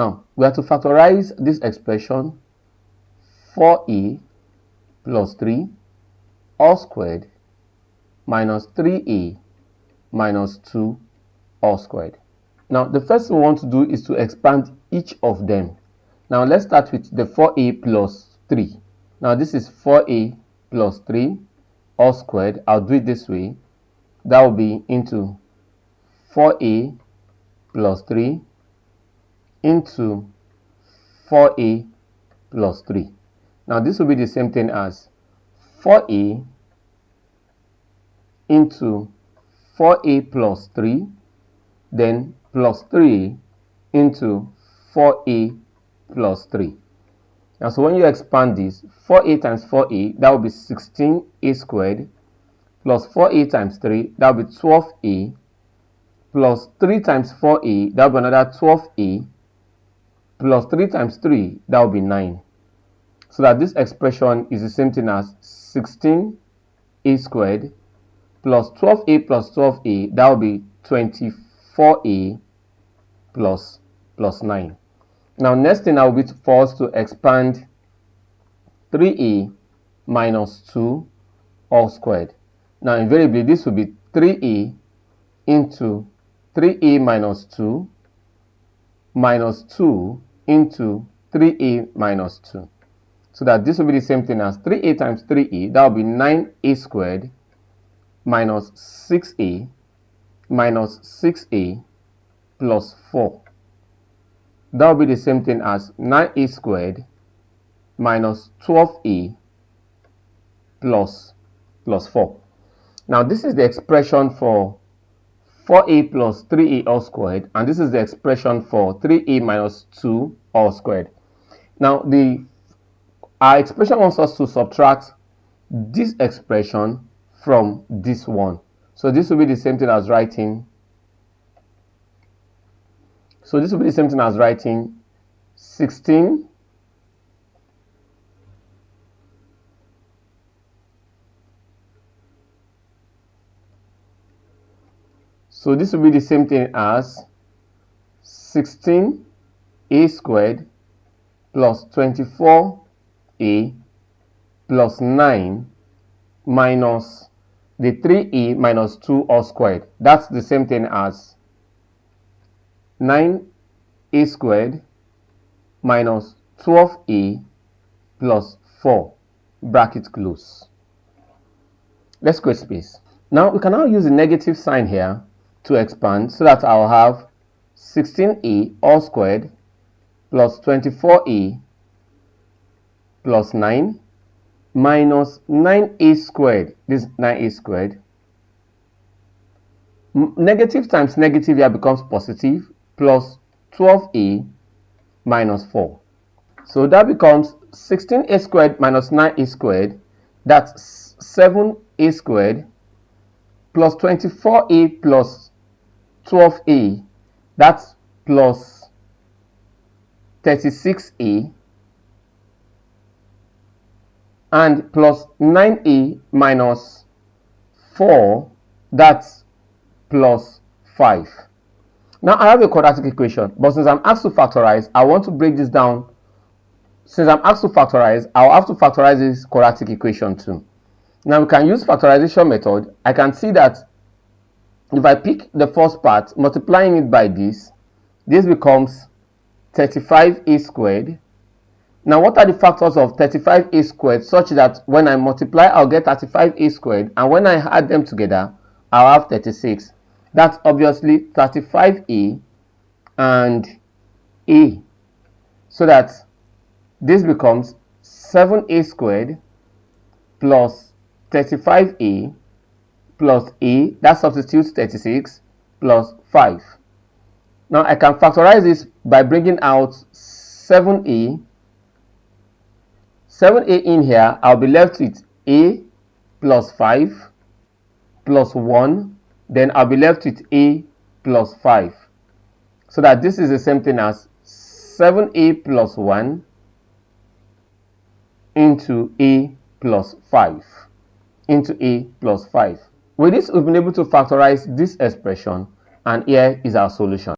Now, we have to factorize this expression 4a plus 3 all squared minus 3a minus 2 all squared. Now, the first thing we want to do is to expand each of them. Now, let's start with the 4a plus 3. Now, this is 4a plus 3 all squared. I'll do it this way. That will be into 4a plus 3 into 4a plus 3. Now, this will be the same thing as 4a into 4a plus 3, then plus 3 into 4a plus 3. Now, so when you expand this, 4a times 4a, that will be 16a squared, plus 4a times 3, that will be 12a, plus 3 times 4a, that will be another 12a, plus 3 times 3, that will be 9. So that this expression is the same thing as 16a squared, plus 12a plus 12a, that will be 24a plus 9. Now, next thing will be for us to expand 3a minus 2 all squared. Now, invariably, this will be 3a into 3a minus 2 minus 2 into 3a minus 2. So that this will be the same thing as 3a times 3a, that will be 9a squared minus 6a minus 6a plus 4. That will be the same thing as 9a squared minus 12a plus 4. Now, this is the expression for 4a plus 3a all squared, and this is the expression for 3a minus 2 all squared. Now, our expression wants us to subtract this expression from this one. So this will be the same thing as writing. So this will be the same thing as writing 16 So this will be the same thing as 16a squared plus 24a plus 9 minus the 3a minus 2 all squared. That's the same thing as 9a squared minus 12a plus 4, bracket close. Let's create space. Now we can now use the negative sign here to expand, so that I'll have 16a all squared plus 24a plus 9 minus 9a squared. This is 9a squared. Negative times negative here becomes positive, plus 12a minus 4. So that becomes 16a squared minus 9a squared. That's 7a squared plus 24a plus 12a. That's plus 36a. And plus 9a minus 4, that's plus 5. Now I have a quadratic equation, but since I'm asked to factorize, I want to break this down. Since I'm asked to factorize, I'll have to factorize this quadratic equation too. Now we can use factorization method. I can see that if I pick the first part, multiplying it by this becomes 35a squared. Now, what are the factors of 35a squared such that when I multiply, I'll get 35a squared, and when I add them together, I'll have 36. That's obviously 35a and a. So that this becomes 7a squared plus 35a plus a, that substitutes 36, plus 5. Now I can factorize this by bringing out 7a. 7a in here, I'll be left with a plus 5 plus 1. Then I'll be left with a plus 5. So that this is the same thing as 7a plus 1 into a plus 5 into a plus 5. With this, we've been able to factorize this expression, and here is our solution.